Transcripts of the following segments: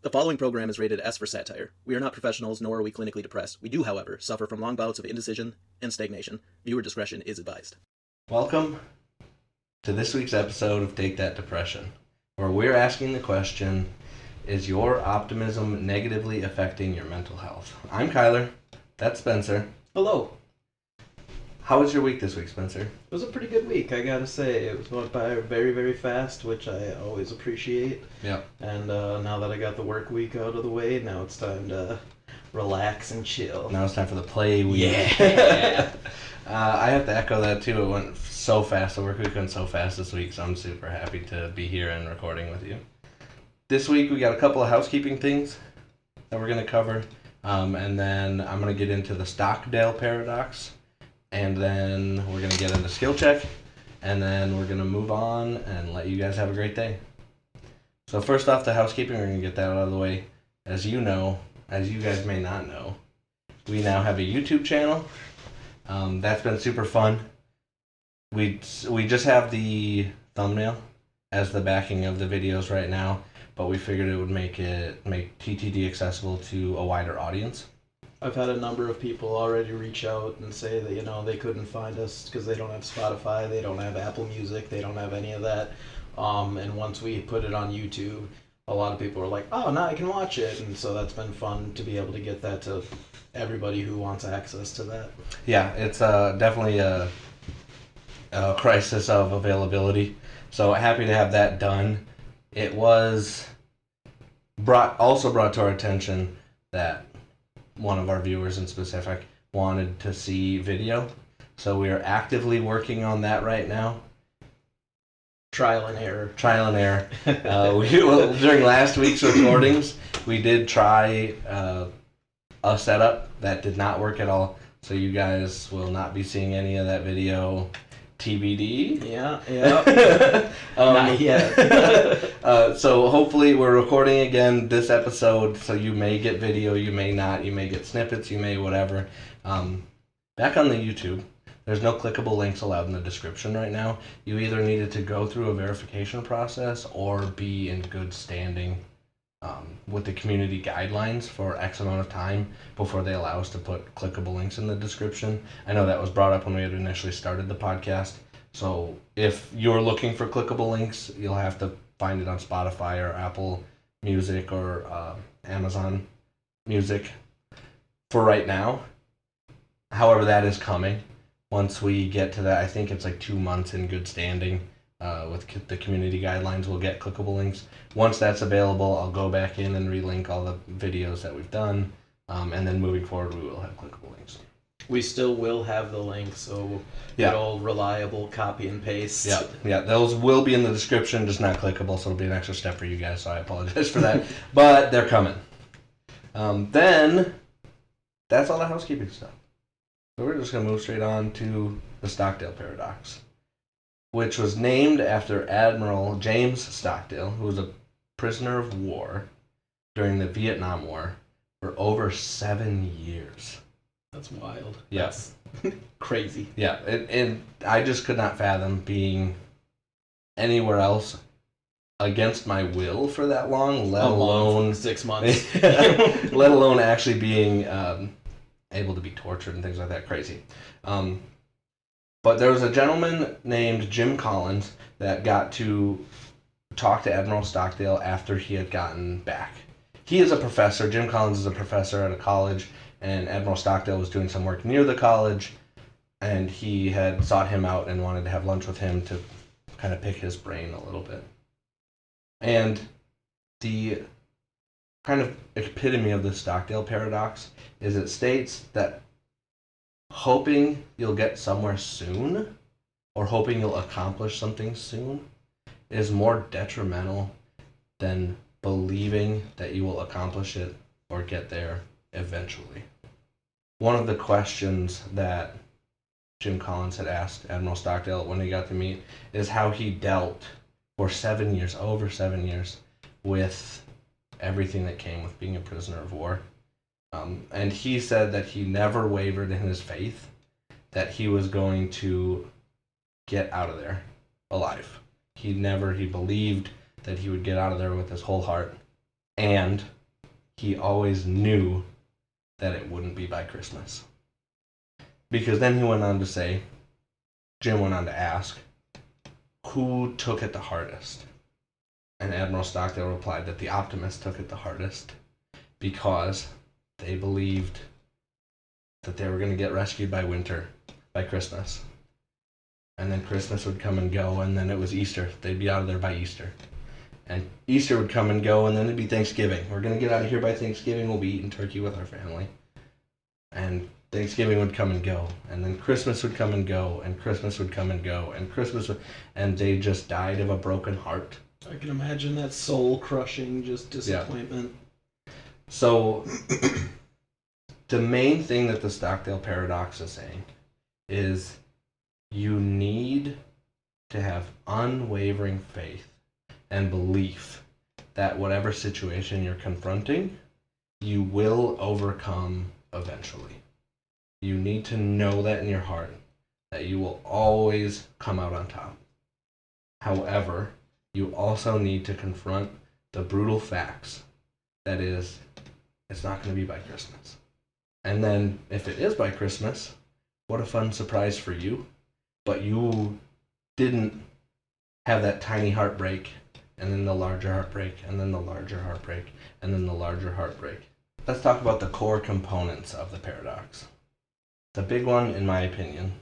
The following program is rated S for satire. We are not professionals, nor are we clinically depressed. We do, however, suffer from long bouts of indecision and stagnation. Viewer discretion is advised. Welcome to this week's episode of Take That Depression, where we're asking the question, is your optimism negatively affecting your mental health? I'm Kyler. That's Spencer. Hello. How was your week this week, Spencer? It was a pretty good week, I gotta say. It went by very, very fast, which I always appreciate. Yeah. And now that I got the work week out of the way, now it's time to relax and chill. Now it's time for the play week. Yeah. I have to echo that too. It went so fast. The work week went so fast this week, so I'm super happy to be here and recording with you. This week we got a couple of housekeeping things that we're going to cover, and then I'm going to get into the Stockdale Paradox, and then we're going to get into skill check, and then we're going to move on and let you guys have a great day. So first off, the housekeeping, we're going to get that out of the way. As you know, as you guys may not know, we now have a YouTube channel. That's been super fun. We just have the thumbnail as the backing of the videos right now, but we figured it would make TTD accessible to a wider audience. I've had a number of people already reach out and say that, they couldn't find us because they don't have Spotify, they don't have Apple Music, they don't have any of that. And once we put it on YouTube, a lot of people are like, oh, now I can watch it. And so that's been fun to be able to get that to everybody who wants access to that. Yeah, it's definitely a crisis of availability. So happy to have that done. It was brought to our attention that one of our viewers in specific wanted to see video. So we are actively working on that right now. Trial and error. During last week's recordings, we did try a setup that did not work at all. So you guys will not be seeing any of that video. TBD. Yeah. Not yet. So hopefully we're recording again this episode, so you may get video, you may not, you may get snippets, you may whatever. Back on the YouTube, there's no clickable links allowed in the description right now. You either needed to go through a verification process or be in good standing with the community guidelines for X amount of time before they allow us to put clickable links in the description. I know that was brought up when we had initially started the podcast. So if you're looking for clickable links, you'll have to find it on Spotify or Apple Music or Amazon Music for right now. However, that is coming. Once we get to that, I think it's like 2 months in good standing. With the community guidelines, we'll get clickable links. Once that's available, I'll go back in and relink all the videos that we've done, and then moving forward, we will have clickable links. We still will have the link, so good old reliable copy and paste. Yeah, those will be in the description, just not clickable, so it'll be an extra step for you guys, so I apologize for that. But they're coming. Then, that's all the housekeeping stuff. So we're just going to move straight on to the Stockdale Paradox, which was named after Admiral James Stockdale, who was a prisoner of war during the Vietnam War for over 7 years. That's wild. Yes. That's crazy. Yeah, and I just could not fathom being anywhere else against my will for that long, let alone 6 months. let alone actually being able to be tortured and things like that. Crazy. But there was a gentleman named Jim Collins that got to talk to Admiral Stockdale after he had gotten back. He is a professor. Jim Collins is a professor at a college, and Admiral Stockdale was doing some work near the college, and he had sought him out and wanted to have lunch with him to kind of pick his brain a little bit. And the kind of epitome of the Stockdale Paradox is it states that hoping you'll get somewhere soon or hoping you'll accomplish something soon is more detrimental than believing that you will accomplish it or get there eventually. One of the questions that Jim Collins had asked Admiral Stockdale when he got to meet is how he dealt for 7 years, over 7 years, with everything that came with being a prisoner of war. And he said that he never wavered in his faith, that he was going to get out of there alive. He believed that he would get out of there with his whole heart. And he always knew that it wouldn't be by Christmas. Because then he went on to say, Jim went on to ask, who took it the hardest? And Admiral Stockdale replied that the optimists took it the hardest because they believed that they were going to get rescued by winter, by Christmas. And then Christmas would come and go, and then it was Easter. They'd be out of there by Easter. And Easter would come and go, and then it'd be Thanksgiving. We're going to get out of here by Thanksgiving. We'll be eating turkey with our family. And Thanksgiving would come and go. And then Christmas would come and go, and Christmas would come and go, and Christmas would... And they just died of a broken heart. I can imagine that soul-crushing just disappointment. Yeah. So, the main thing that the Stockdale Paradox is saying is you need to have unwavering faith and belief that whatever situation you're confronting, you will overcome eventually. You need to know that in your heart, that you will always come out on top. However, you also need to confront the brutal facts. That is, it's not going to be by Christmas. And then, if it is by Christmas, what a fun surprise for you. But you didn't have that tiny heartbreak, and then the larger heartbreak, and then the larger heartbreak, and then the larger heartbreak. Let's talk about the core components of the paradox. The big one, in my opinion,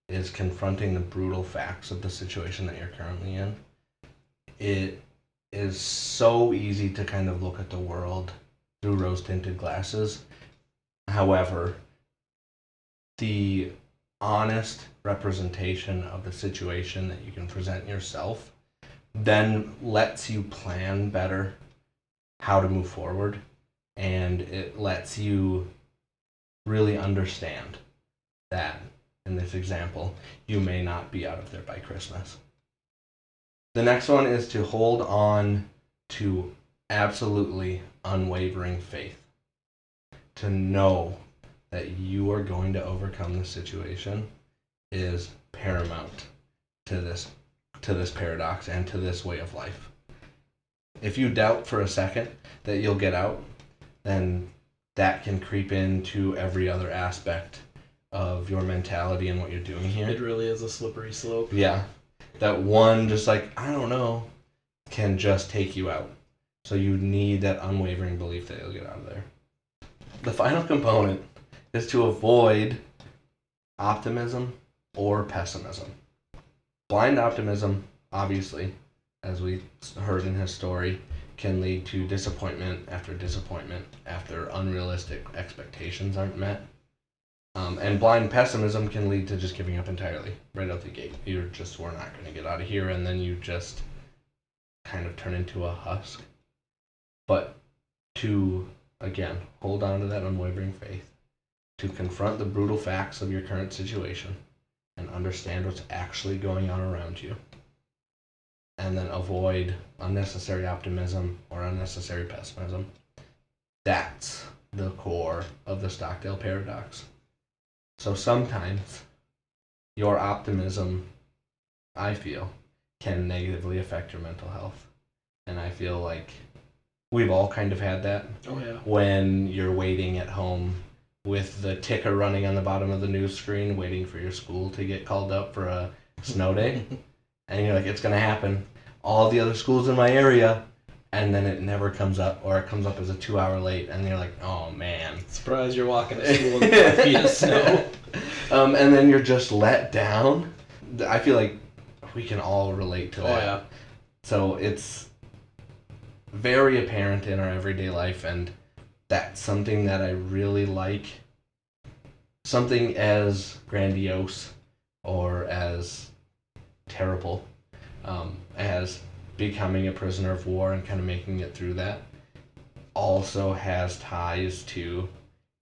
is confronting the brutal facts of the situation that you're currently in. It is so easy to kind of look at the world through rose-tinted glasses. However, the honest representation of the situation that you can present yourself then lets you plan better how to move forward, and it lets you really understand that, in this example, you may not be out of there by Christmas. The next one is to hold on to absolutely unwavering faith. To know that you are going to overcome the situation is paramount to this paradox and to this way of life. If you doubt for a second that you'll get out, then that can creep into every other aspect of your mentality and what you're doing here. It really is a slippery slope. Yeah. That one just like, I don't know, can just take you out. So you need that unwavering belief that you'll get out of there. The final component is to avoid optimism or pessimism. Blind optimism, obviously, as we heard in his story, can lead to disappointment after unrealistic expectations aren't met. And blind pessimism can lead to just giving up entirely, right out the gate. We're not going to get out of here, and then you just kind of turn into a husk. But to, again, hold on to that unwavering faith, to confront the brutal facts of your current situation, and understand what's actually going on around you, and then avoid unnecessary optimism or unnecessary pessimism. That's the core of the Stockdale Paradox. So sometimes your optimism, I feel, can negatively affect your mental health. And I feel like we've all kind of had that. Oh, yeah. When you're waiting at home with the ticker running on the bottom of the news screen, waiting for your school to get called up for a snow day. And you're like, it's going to happen. All the other schools in my area. And then it never comes up, or it comes up as a 2-hour late, and you're like, oh man. Surprised you're walking to school in 5 feet of snow. And then you're just let down. I feel like we can all relate to that. Oh, yeah. So it's very apparent in our everyday life, and that's something that I really like. Something as grandiose or as terrible as becoming a prisoner of war and kind of making it through that also has ties to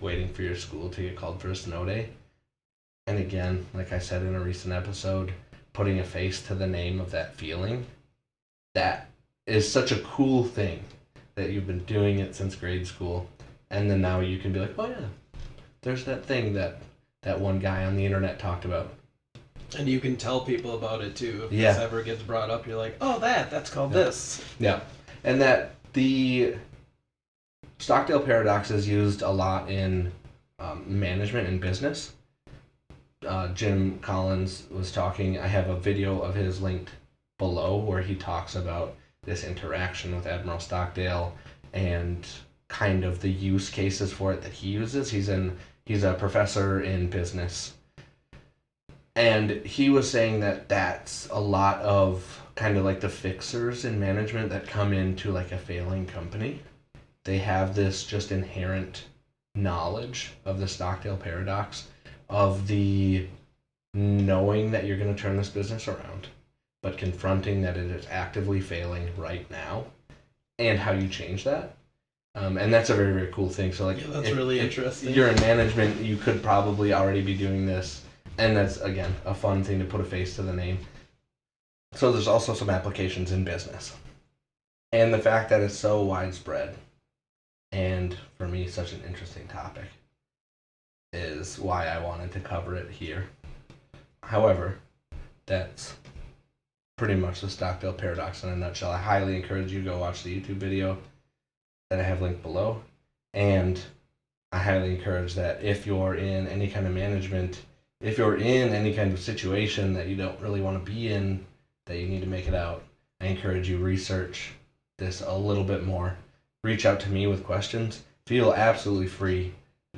waiting for your school to get called for a snow day. And again, like I said in a recent episode, putting a face to the name of that feeling, that is such a cool thing that you've been doing it since grade school. And then now you can be like, oh yeah, there's that thing that one guy on the internet talked about. And you can tell people about it too. If Yeah. this ever gets brought up, you're like, oh, that's called Yeah. this. Yeah. And that the Stockdale Paradox is used a lot in management and business. Jim Collins was talking. I have a video of his linked below where he talks about this interaction with Admiral Stockdale and kind of the use cases for it that he uses. He's a professor in business, and he was saying that that's a lot of kind of like the fixers in management that come into like a failing company. They have this just inherent knowledge of the Stockdale Paradox, of the knowing that you're going to turn this business around, but confronting that it is actively failing right now, and how you change that. And that's a very, very cool thing. So, like, that's really interesting. If you're in management, you could probably already be doing this, and that's, again, a fun thing to put a face to the name. So there's also some applications in business. And the fact that it's so widespread, and for me, such an interesting topic, is why I wanted to cover it here. However, that's pretty much the Stockdale Paradox in a nutshell. I highly encourage you to go watch the YouTube video that I have linked below. And I highly encourage that if you're in any kind of management, if you're in any kind of situation that you don't really want to be in, that you need to make it out, I encourage you research this a little bit more. Reach out to me with questions. Feel absolutely free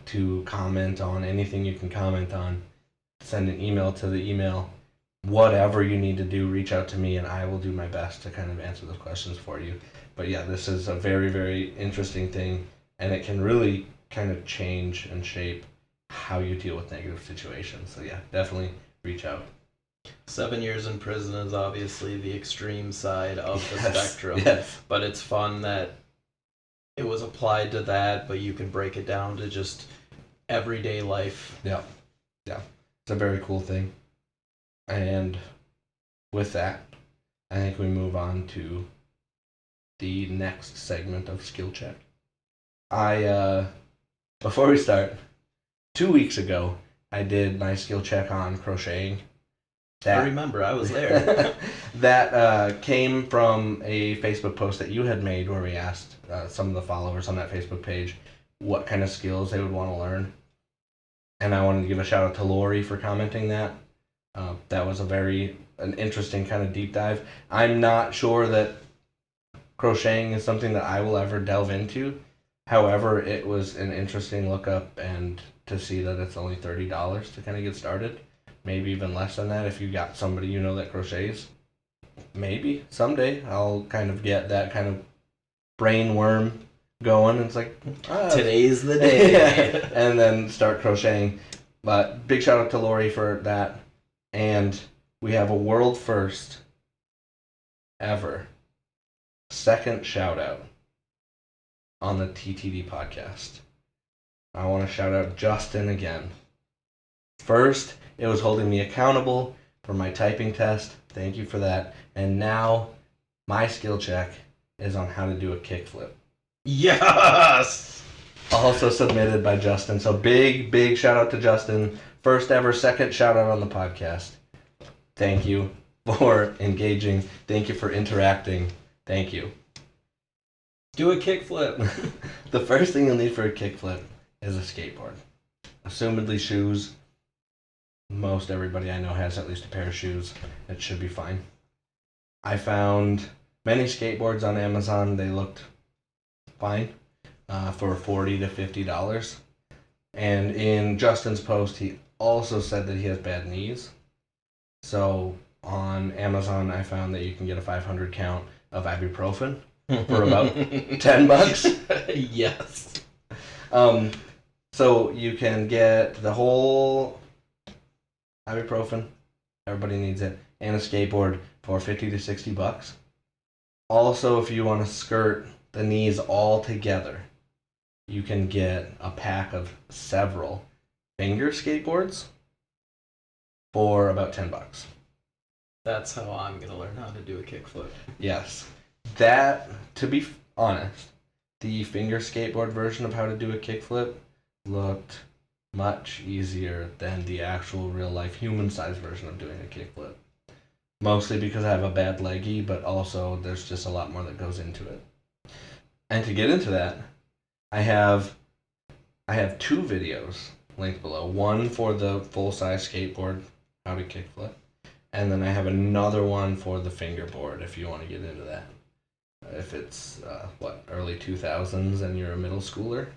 to comment on anything you can comment on. Send an email to the email. Whatever you need to do, reach out to me and I will do my best to kind of answer those questions for you. But yeah, this is a very, very interesting thing, and it can really kind of change and shape how you deal with negative situations. So yeah, definitely reach out. 7 years in prison is obviously the extreme side of the spectrum. Yes. But it's fun that it was applied to that, but you can break it down to just everyday life. Yeah. Yeah. It's a very cool thing. And with that, I think we move on to the next segment of Skill Check. Before we start, 2 weeks ago, I did my skill check on crocheting. I remember, I was there. That came from a Facebook post that you had made where we asked some of the followers on that Facebook page what kind of skills they would want to learn. And I wanted to give a shout out to Lori for commenting that. That was an interesting kind of deep dive. I'm not sure that crocheting is something that I will ever delve into. However, it was an interesting look up, and to see that it's only $30 to kind of get started. Maybe even less than that if you got somebody you know that crochets. Maybe someday I'll kind of get that kind of brain worm going. It's like, today's the day. Yeah. And then start crocheting. But big shout out to Lori for that. And we have a world first ever second shout out on the TTD podcast. I want to shout out Justin again. First, it was holding me accountable for my typing test. Thank you for that. And now my skill check is on how to do a kickflip. Yes! Also submitted by Justin. So big shout out to Justin. First ever second shout out on the podcast. Thank you for engaging. Thank you for interacting. Thank you. Do a kickflip. The first thing you'll need for a kickflip is a skateboard. Assumedly shoes. Most everybody I know has at least a pair of shoes. It should be fine. I found many skateboards on Amazon. They looked fine for $40 to $50. And in Justin's post, he also said that he has bad knees. So on Amazon, I found that you can get a 500 count of ibuprofen for about $10. Yes. So you can get the whole ibuprofen, everybody needs it, and a skateboard for $50 to $60. Also, if you want to skirt the knees all together, you can get a pack of several finger skateboards for about $10. That's how I'm going to learn how to do a kickflip. Yes. That, to be honest, the finger skateboard version of how to do a kickflip looked much easier than the actual real-life human-sized version of doing a kickflip. Mostly because I have a bad leggy, but also there's just a lot more that goes into it. And to get into that, I have 2 videos linked below. One for the full-size skateboard, how to kickflip, and then I have another one for the fingerboard if you want to get into that. If it's early 2000s and you're a middle schooler.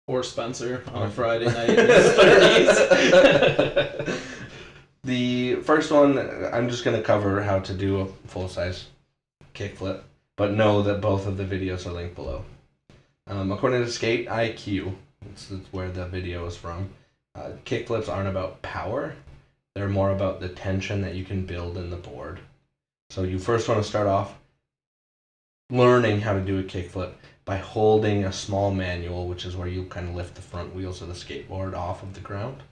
Or Spencer on a Friday night in his 30s. The first one, I'm just going to cover how to do a full-size kickflip, but know that both of the videos are linked below. According to Skate IQ, this is where the video is from, kickflips aren't about power. They're more about the tension that you can build in the board. So you first want to start off learning how to do a kickflip by holding a small manual, which is where you kind of lift the front wheels of the skateboard off of the ground.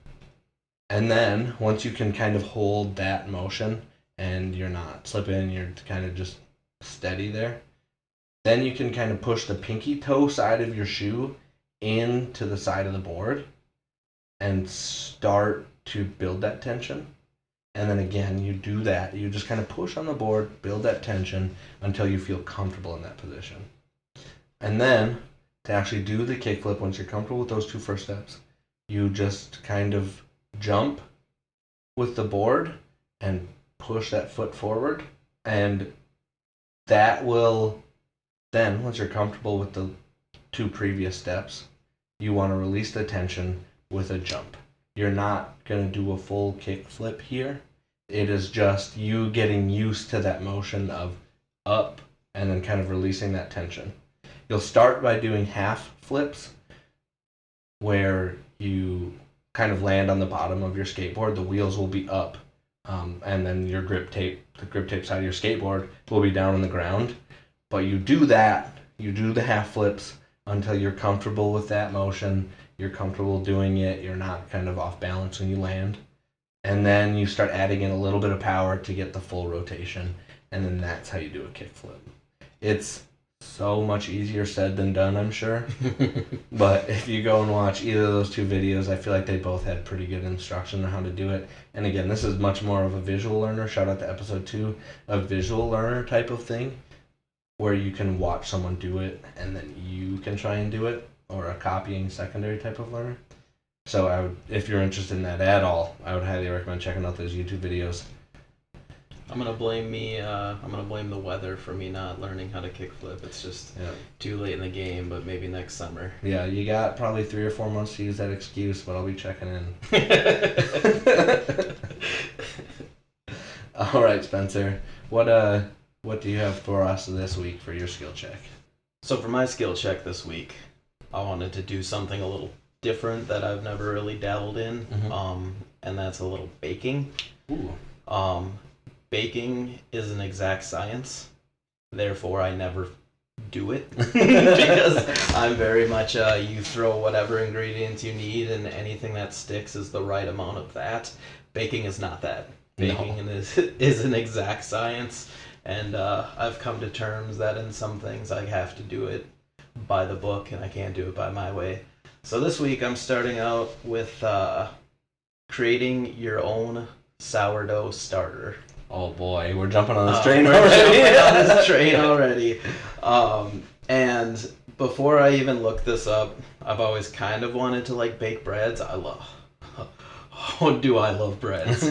And then once you can kind of hold that motion and you're not slipping, you're kind of just steady there, then you can kind of push the pinky toe side of your shoe into the side of the board and start to build that tension. And then again, you do that. You just kind of push on the board, build that tension until you feel comfortable in that position. And then to actually do the kickflip, once you're comfortable with those 2 first steps, you just kind of jump with the board and push that foot forward. And that will then, once you're comfortable with the 2 previous steps, you want to release the tension with a jump. You're not going to do a full kickflip here. It is just you getting used to that motion of up and then kind of releasing that tension. You'll start by doing half flips where you kind of land on the bottom of your skateboard. The wheels will be up, and then the grip tape side of your skateboard will be down on the ground. But you do that, you do the half flips until you're comfortable with that motion. You're comfortable doing it. You're not kind of off balance when you land. And then you start adding in a little bit of power to get the full rotation. And then that's how you do a kickflip. It's so much easier said than done, I'm sure. But if you go and watch either of those 2 videos, I feel like they both had pretty good instruction on how to do it. And again, this is much more of a visual learner. Shout out to episode 2, a visual learner type of thing, where you can watch someone do it and then you can try and do it, or a copying secondary type of learner. So I would, if you're interested in that at all, I would highly recommend checking out those YouTube videos. I'm gonna blame the weather for me not learning how to kickflip. It's just too late in the game, but maybe next summer. Yeah, you got probably 3 or 4 months to use that excuse, but I'll be checking in. All right, Spencer. What do you have for us this week for your skill check? So for my skill check this week, I wanted to do something a little different that I've never really dabbled in, and that's a little baking. Ooh. Baking is an exact science, therefore I never do it because I'm very much you throw whatever ingredients you need and anything that sticks is the right amount of that. Baking is not that. Baking is an exact science, and I've come to terms that in some things I have to do it by the book and I can't do it by my way. So this week I'm starting out with creating your own sourdough starter. Oh boy, we're jumping on this train already. And before I even looked this up, I've always kind of wanted to bake breads. I love breads.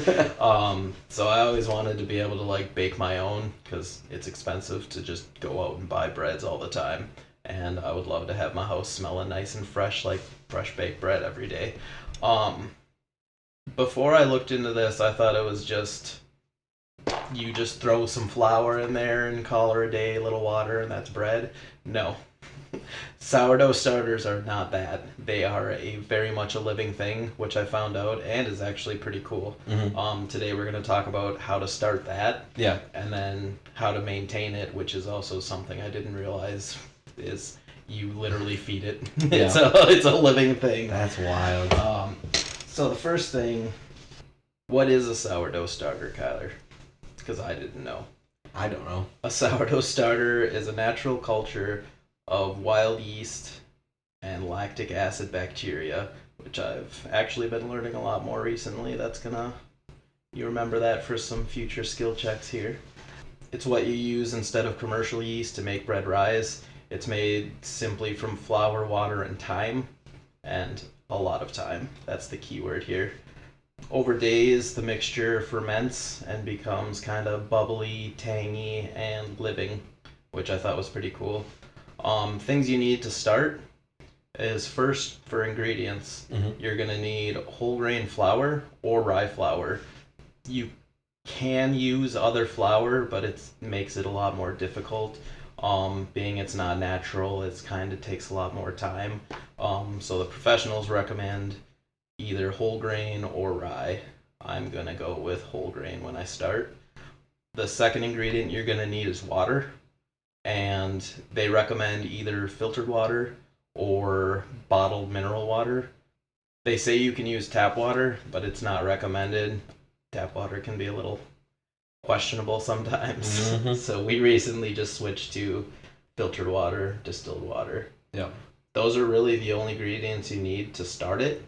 So I always wanted to be able to bake my own because it's expensive to just go out and buy breads all the time. And I would love to have my house smelling nice and fresh, like fresh baked bread every day. Before I looked into this, I thought it was just you just throw some flour in there and call her a day, a little water, and that's bread. No. Sourdough starters are not that. They are very much a living thing, which I found out and is actually pretty cool. Mm-hmm. Today we're going to talk about how to start that. Yeah. And then how to maintain it, which is also something I didn't realize is you literally feed it. Yeah. It's a living thing. That's wild. So the first thing, what is a sourdough starter, Kyler? Because I didn't know. I don't know. A sourdough starter is a natural culture of wild yeast and lactic acid bacteria, which I've actually been learning a lot more recently. You remember that for some future skill checks here. It's what you use instead of commercial yeast to make bread rise. It's made simply from flour, water, and thyme, and a lot of time. That's the key word here. Over days, the mixture ferments and becomes kind of bubbly, tangy, and living, which I thought was pretty cool. Things you need to start is first for ingredients. You're going to need whole grain flour or rye flour. You can use other flour, but it makes it a lot more difficult. Being it's not natural, it's kind of takes a lot more time. So the professionals recommend either whole grain or rye. I'm gonna go with whole grain when I start. The second ingredient you're gonna need is water, and they recommend either filtered water or bottled mineral water. They say you can use tap water, but it's not recommended. Tap water can be a little questionable sometimes. So we recently just switched to filtered water, distilled water. Yeah. Those are really the only ingredients you need to start it.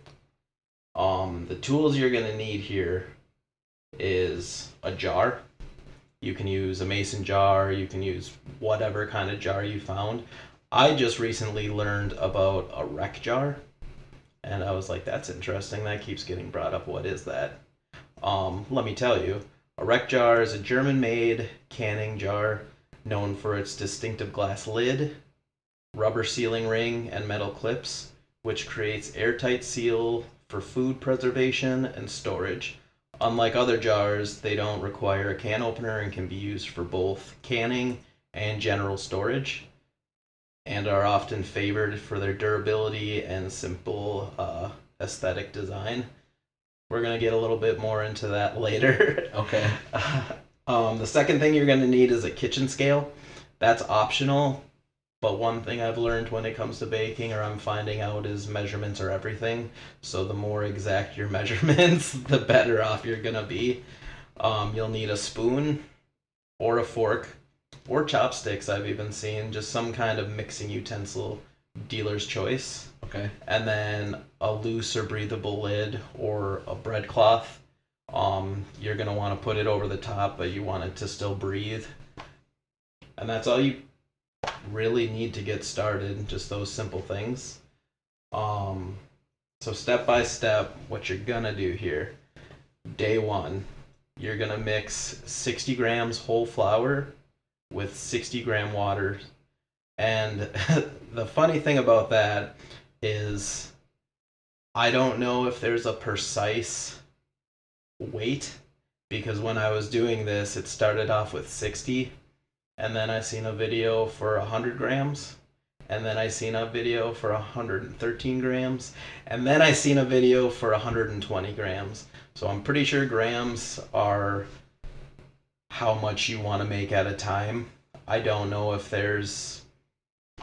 The tools you're going to need here is a jar. You can use a mason jar, you can use whatever kind of jar you found. I just recently learned about a wreck jar, and I was like, that's interesting. That keeps getting brought up. What is that? Let me tell you. A wreck jar is a German-made canning jar known for its distinctive glass lid, rubber sealing ring, and metal clips, which creates airtight seal for food preservation and storage. Unlike other jars, they don't require a can opener and can be used for both canning and general storage, and are often favored for their durability and simple aesthetic design. We're going to get a little bit more into that later. Okay. The second thing you're going to need is a kitchen scale. That's optional, but one thing I've learned when it comes to baking, or I'm finding out, is measurements are everything. So the more exact your measurements, the better off you're going to be. You'll need a spoon or a fork or chopsticks, I've even seen, just some kind of mixing utensil, dealer's choice. Okay. And then a loose or breathable lid or a bread cloth. You're going to want to put it over the top, but you want it to still breathe. And that's all you really need to get started, just those simple things. So step by step, what you're going to do here. Day one, you're going to mix 60 grams whole flour with 60 gram water. And the funny thing about that is I don't know if there's a precise weight, because when I was doing this, it started off with 60, and then I seen a video for 100 grams, and then I seen a video for 113 grams, and then I seen a video for 120 grams. So I'm pretty sure grams are how much you want to make at a time. I don't know if there's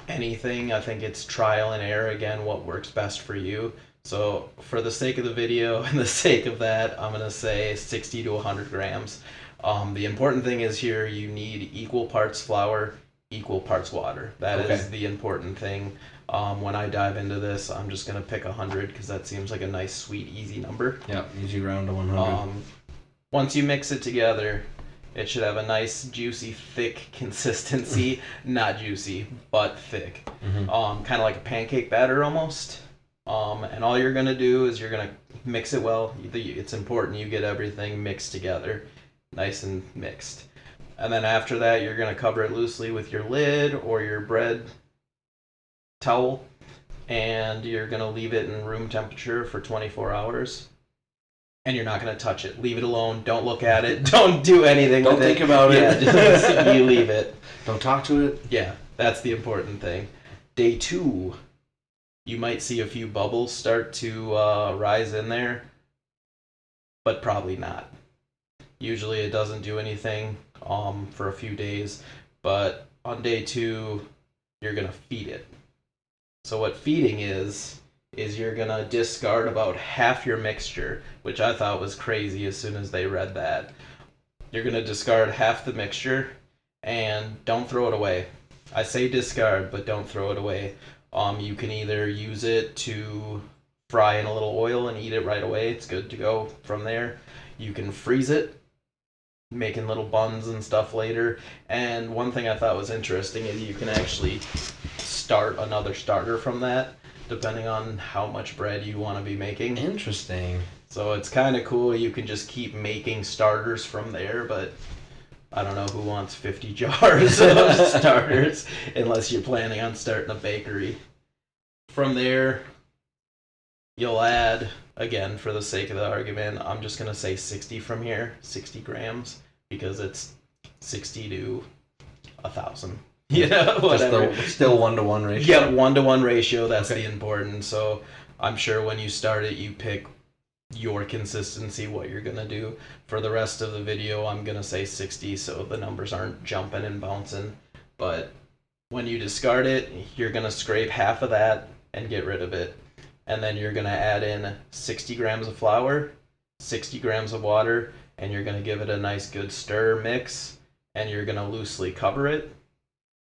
anything. I think it's trial and error, again, what works best for you. So for the sake of the video and the sake of that, I'm going to say 60 to 100 grams. The important thing is here, you need equal parts flour, equal parts water. That is the important thing. When I dive into this, I'm just going to pick 100 because that seems like a nice, sweet, easy number. Yeah, easy round to 100. Once you mix it together, it should have a nice, juicy, thick consistency. Not juicy, but thick. Kind of like a pancake batter almost. And all you're going to do is you're going to mix it well. It's important you get everything mixed together, nice and mixed. And then after that, you're going to cover it loosely with your lid or your bread towel. And you're going to leave it in room temperature for 24 hours. And you're not going to touch it. Leave it alone. Don't look at it. Don't do anything with it. Don't think about it. Yeah, just you leave it. Don't talk to it. Yeah, that's the important thing. Day 2, you might see a few bubbles start to rise in there, but probably not. Usually it doesn't do anything for a few days, but on day 2, you're going to feed it. So what feeding is you're going to discard about half your mixture, which I thought was crazy as soon as they read that. You're going to discard half the mixture and don't throw it away. I say discard, but don't throw it away. You can either use it to fry in a little oil and eat it right away. It's good to go from there. You can freeze it, making little buns and stuff later. And one thing I thought was interesting is you can actually start another starter from that, depending on how much bread you want to be making. Interesting. So it's kind of cool. You can just keep making starters from there, but I don't know who wants 50 jars of starters unless you're planning on starting a bakery. From there, you'll add, again, for the sake of the argument, I'm just going to say 60 from here, 60 grams, because it's 60 to 1,000. You know, whatever. Just the still 1-to-1 ratio. Yeah, 1-to-1 ratio, that's the important. So I'm sure when you start it, you pick your consistency, what you're going to do. For the rest of the video, I'm going to say 60 so the numbers aren't jumping and bouncing. But when you discard it, you're going to scrape half of that and get rid of it. And then you're going to add in 60 grams of flour, 60 grams of water, and you're going to give it a nice good stir mix, and you're going to loosely cover it,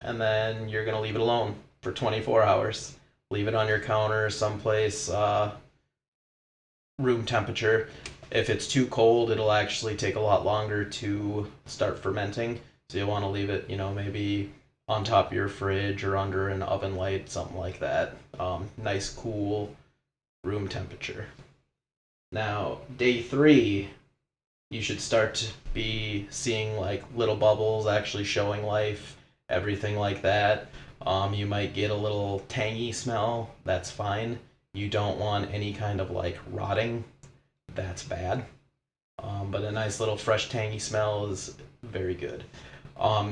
and then you're going to leave it alone for 24 hours. Leave it on your counter someplace room temperature. If it's too cold, it'll actually take a lot longer to start fermenting. So you'll want to leave it, maybe on top of your fridge or under an oven light, something like that. Nice, cool room temperature. Now, day 3, you should start to be seeing like little bubbles actually showing life, everything like that. You might get a little tangy smell. That's fine. You don't want any kind of like rotting. That's bad. But a nice little fresh tangy smell is very good.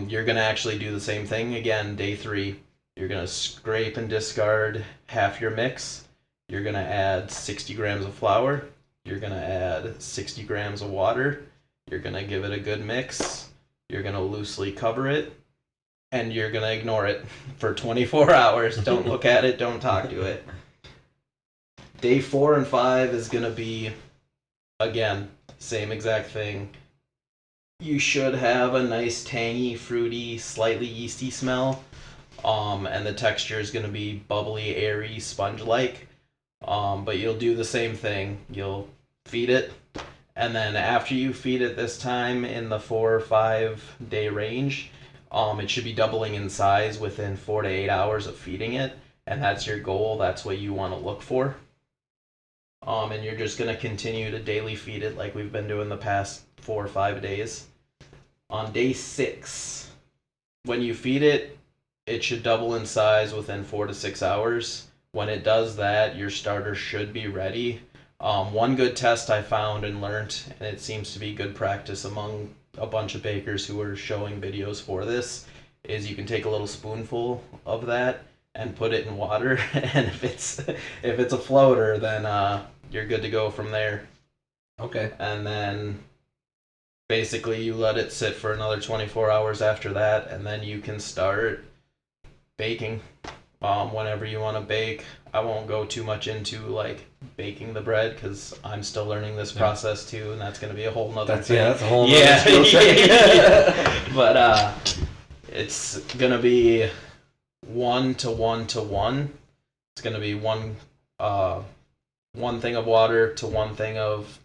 You're going to actually do the same thing again, day 3. You're going to scrape and discard half your mix. You're going to add 60 grams of flour. You're going to add 60 grams of water. You're going to give it a good mix. You're going to loosely cover it. And you're going to ignore it for 24 hours. Don't look at it. Don't talk to it. Day 4 and 5 is going to be, again, same exact thing. You should have a nice tangy, fruity, slightly yeasty smell. And the texture is going to be bubbly, airy, sponge-like. But you'll do the same thing. You'll feed it. And then after you feed it this time in the 4 or 5 day range, it should be doubling in size within 4 to 8 hours of feeding it. And that's your goal. That's what you want to look for. And you're just going to continue to daily feed it like we've been doing the past 4 or 5 days. On day 6, when you feed it, it should double in size within 4 to 6 hours. When it does that, your starter should be ready. One good test I found and learned, and it seems to be good practice among a bunch of bakers who are showing videos for this, is you can take a little spoonful of that and put it in water, and if it's a floater, then you're good to go from there. Okay. And then basically you let it sit for another 24 hours after that, and then you can start baking. Whenever you want to bake, I won't go too much into like baking the bread because I'm still learning this process too, and that's going to be a whole nother thing. Yeah, that's a whole nother skill set. Yeah. But it's going to be 1 to 1 to 1. It's going to be one thing of water to 1 thing of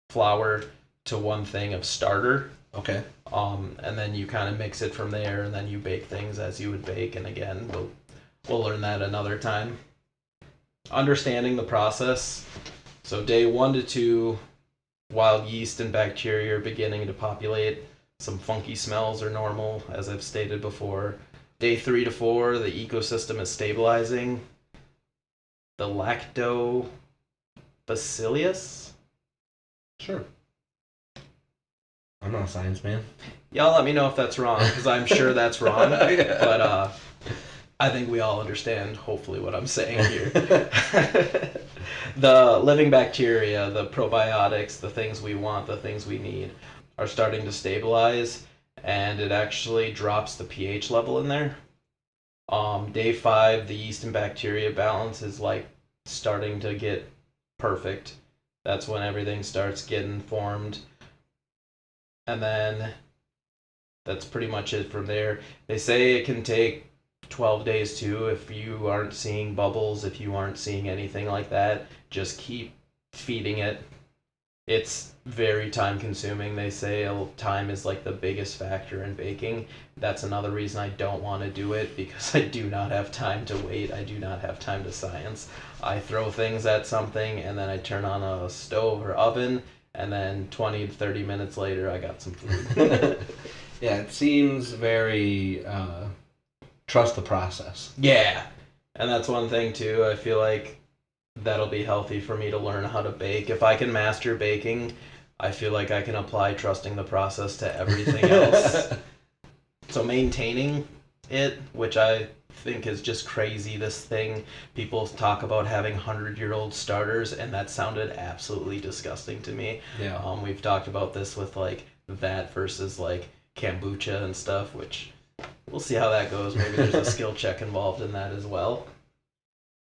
flour to 1 thing of starter. Okay. And then you kind of mix it from there, and then you bake things as you would bake. And again, we'll learn that another time. Understanding the process. So day 1 to 2, wild yeast and bacteria are beginning to populate. Some funky smells are normal, as I've stated before. Day 3 to 4, the ecosystem is stabilizing. The lactobacillus? Sure. I'm not a science man. Y'all let me know if that's wrong, because I'm sure that's wrong. Yeah. But I think we all understand, hopefully, what I'm saying here. The living bacteria, the probiotics, the things we want, the things we need, are starting to stabilize, and it actually drops the pH level in there. Day 5, the yeast and bacteria balance is like starting to get perfect. That's when everything starts getting formed. And then that's pretty much it from there. They say it can take 12 days too. If you aren't seeing bubbles, if you aren't seeing anything like that, just keep feeding it. It's very time consuming. They say time is like the biggest factor in baking. That's another reason I don't want to do it, because I do not have time to wait. I do not have time to science. I throw things at something and then I turn on a stove or oven, and then 20 to 30 minutes later I got some food. Yeah, it seems very trust the process. Yeah. And that's one thing too. I feel like that'll be healthy for me to learn how to bake. If I can master baking, I feel like I can apply trusting the process to everything else. So maintaining it, which I think is just crazy, this thing. People talk about having 100-year-old starters, and that sounded absolutely disgusting to me. Yeah. We've talked about this with like that versus like kombucha and stuff, which we'll see how that goes. Maybe there's a skill check involved in that as well.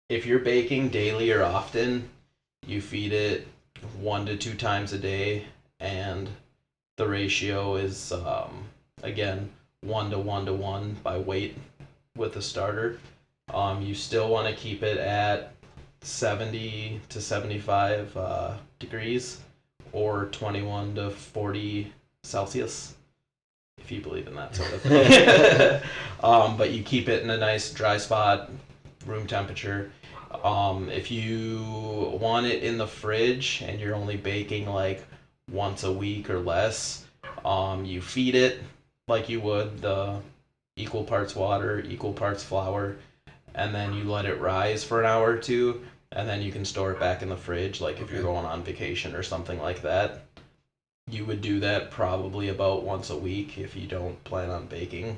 If you're baking daily or often, you feed it 1 to 2 times a day, and the ratio is again 1 to 1 to 1 by weight with the starter. You still want to keep it at 70 to 75 degrees, or 21 to 40 Celsius, if you believe in that sort of thing. But you keep it in a nice dry spot, room temperature. If you want it in the fridge and you're only baking like once a week or less, you feed it like you would the equal parts water, equal parts flour, and then you let it rise for an hour or two, and then you can store it back in the fridge, like if you're going on vacation or something like that. You would do that probably about once a week if you don't plan on baking.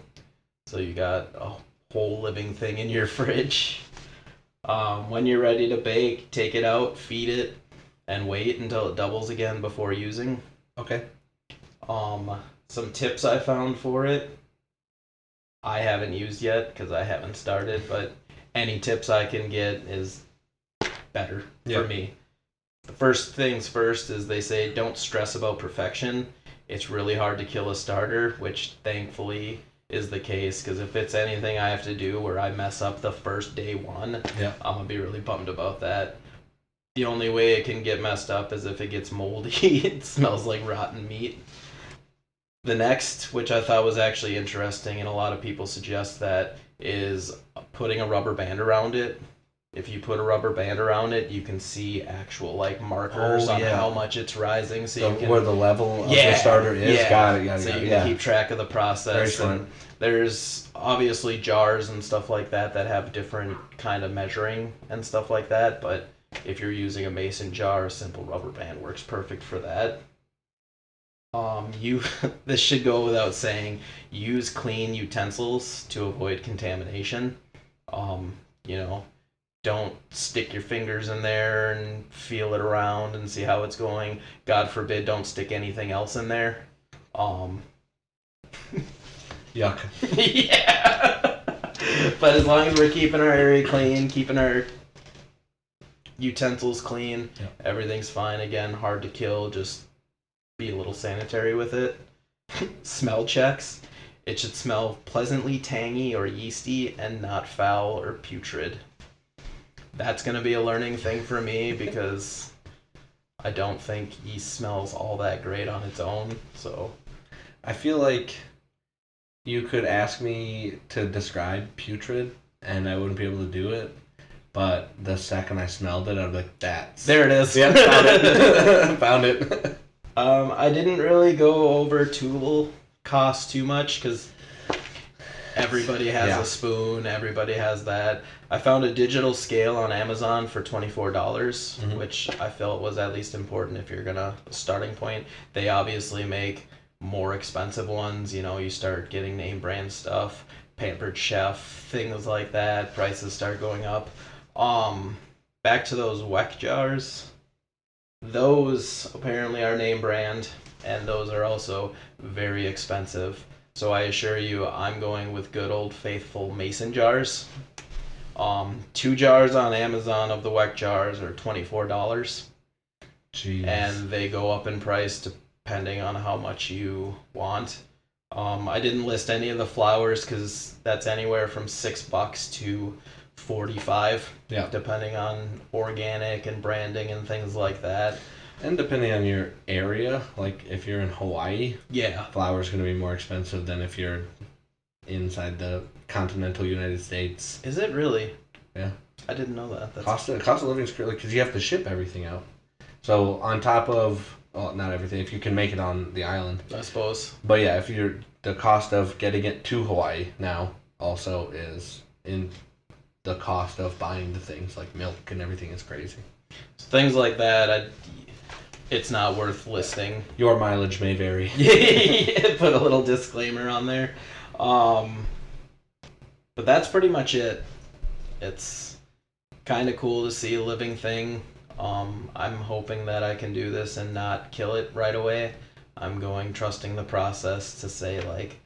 So you got a whole living thing in your fridge. When you're ready to bake, take it out, feed it, and wait until it doubles again before using. Okay. Some tips I found for it. I haven't used yet because I haven't started, but any tips I can get is better for me. The first things first is they say don't stress about perfection. It's really hard to kill a starter, which thankfully is the case, because if it's anything I have to do where I mess up the first day one, I'm gonna be really bummed about that. The only way it can get messed up is if it gets moldy. It smells like rotten meat. The next, which I thought was actually interesting, and a lot of people suggest that, is putting a rubber band around it. If you put a rubber band around it, you can see actual like markers on how much it's rising, so you can where the level of the starter is. Got it. So you can keep track of the process. Very and there's obviously jars and stuff like that that have different kind of measuring and stuff like that. But if you're using a mason jar, a simple rubber band works perfect for that. This should go without saying. Use clean utensils to avoid contamination. Don't stick your fingers in there and feel it around and see how it's going. God forbid, don't stick anything else in there. Yuck. Yeah. But as long as we're keeping our area clean, keeping our utensils clean, everything's fine. Again, hard to kill, just be a little sanitary with it. Smell checks. It should smell pleasantly tangy or yeasty and not foul or putrid. That's going to be a learning thing for me, because I don't think yeast smells all that great on its own. So I feel like you could ask me to describe putrid and I wouldn't be able to do it. But the second I smelled it, I'd be like, that's... There it is. Yeah, found it. Found it. I didn't really go over tool cost too much, because everybody has a spoon, everybody has that. I found a digital scale on Amazon for $24, which I felt was at least important if you're gonna starting point. They obviously make more expensive ones. You start getting name brand stuff, Pampered Chef, things like that. Prices start going up. Back to those Weck jars. Those apparently are name brand, and those are also very expensive. So I assure you, I'm going with good old faithful mason jars. 2 jars on Amazon of the Weck jars are $24. Jeez. And they go up in price depending on how much you want. I didn't list any of the flours because that's anywhere from $6 to $45, depending on organic and branding and things like that. And depending on your area, like if you're in Hawaii, Yeah. flour's going to be more expensive than if you're inside the continental United States. Is it really? Yeah. I didn't know that. That's Cost of living is crazy because you have to ship everything out. So on top of, well, not everything, if you can make it on the island. I suppose. But yeah, if you're, the cost of getting it to Hawaii now also is in the cost of buying the things like milk and everything is crazy. Things like that, it's not worth listing. Your mileage may vary. Put a little disclaimer on there. But that's pretty much it. It's kind of cool to see a living thing. I'm hoping that I can do this and not kill it right away. I'm trusting the process to say, like,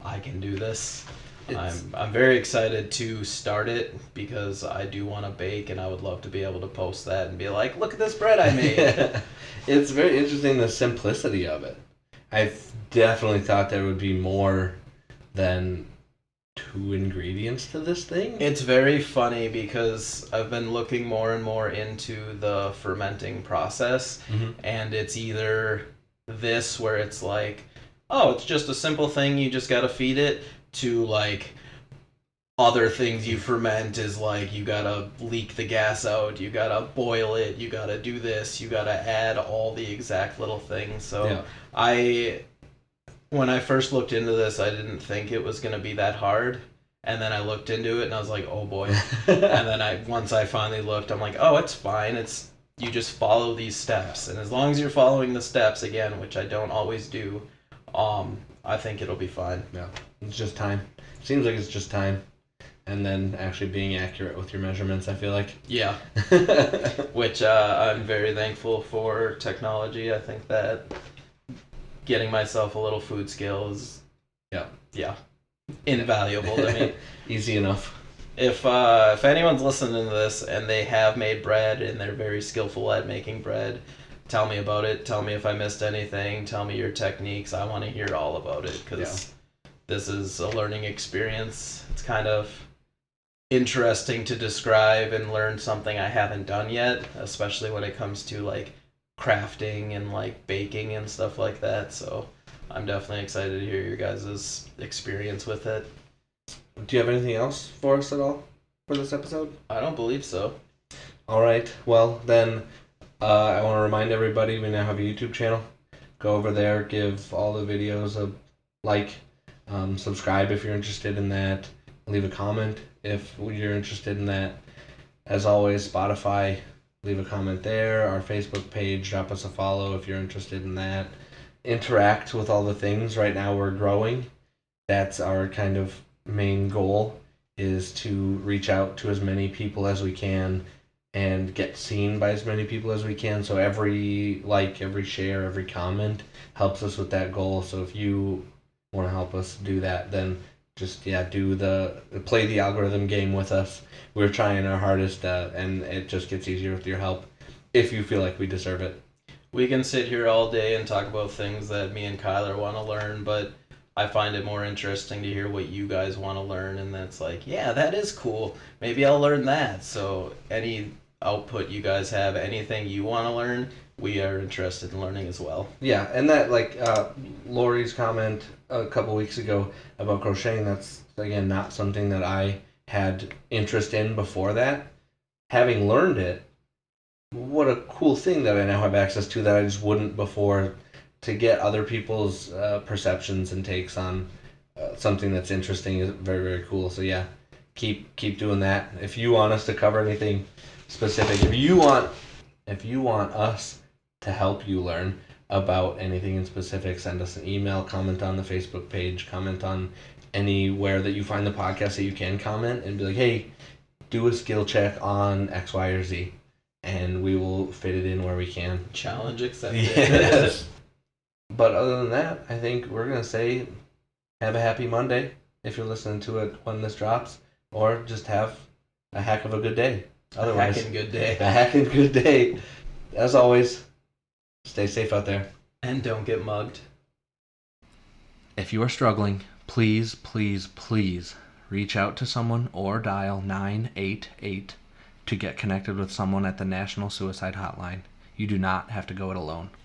I can do this. I'm very excited to start it because I do want to bake and I would love to be able to post that and be like, look at this bread I made. It's very interesting, the simplicity of it. I definitely thought there would be more than 2 ingredients to this thing. It's very funny because I've been looking more and more into the fermenting process, and it's either this where it's like, oh, it's just a simple thing, you just gotta feed it, to like other things you ferment is like you gotta leak the gas out, you gotta boil it, you gotta do this, you gotta add all the exact little things. So yeah. When I first looked into this, I didn't think it was gonna be that hard. And then I looked into it and I was like, oh boy. And then once I finally looked, I'm like, oh, it's fine. You just follow these steps. And as long as you're following the steps, again, which I don't always do, I think it'll be fine. Yeah. It's just time. Seems like it's just time. And then actually being accurate with your measurements, I feel like. Yeah. Which I'm very thankful for technology. I think that getting myself a little food skill is invaluable to me. Easy enough. If anyone's listening to this and they have made bread and they're very skillful at making bread, tell me about it. Tell me if I missed anything. Tell me your techniques. I want to hear all about it because this is a learning experience. It's kind of interesting to describe and learn something I haven't done yet, especially when it comes to like crafting and like baking and stuff like that. So I'm definitely excited to hear your guys' experience with it. Do you have anything else for us at all for this episode? I don't believe so. All right. Well, then I want to remind everybody we now have a YouTube channel. Go over there, give all the videos a like, subscribe if you're interested in that, leave a comment if you're interested in that. As always, Spotify, leave a comment there. Our Facebook page, drop us a follow if you're interested in that. Interact with all the things. Right now we're growing. That's our kind of main goal, is to reach out to as many people as we can and get seen by as many people as we can. So every like, every share, every comment helps us with that goal. So if you want to help us do that, then just play the algorithm game with us. We're trying our hardest, and it just gets easier with your help if you feel like we deserve it. We can sit here all day and talk about things that me and Kyler want to learn, but I find it more interesting to hear what you guys want to learn, and that's like, yeah, that is cool. Maybe I'll learn that. So any output you guys have, anything you want to learn, we are interested in learning as well. Yeah, and that, like, Lori's comment a couple weeks ago about crocheting, that's, again, not something that I had interest in before that. Having learned it, what a cool thing that I now have access to that I just wouldn't before, to get other people's perceptions and takes on something that's interesting is very, very cool. So yeah, keep doing that. If you want us to cover anything specific, if you want us to help you learn about anything in specific, send us an email, comment on the Facebook page, comment on anywhere that you find the podcast that you can comment, and be like, hey, do a skill check on X, Y, or Z, and we will fit it in where we can. Challenge accepted. Yes. But other than that, I think we're going to say have a happy Monday if you're listening to it when this drops, or just have a heck of a good day. Otherwise, a heckin' good day. A heckin' good day. As always, stay safe out there. And don't get mugged. If you are struggling, please, please, please reach out to someone or dial 988 to get connected with someone at the National Suicide Hotline. you do not have to go it alone.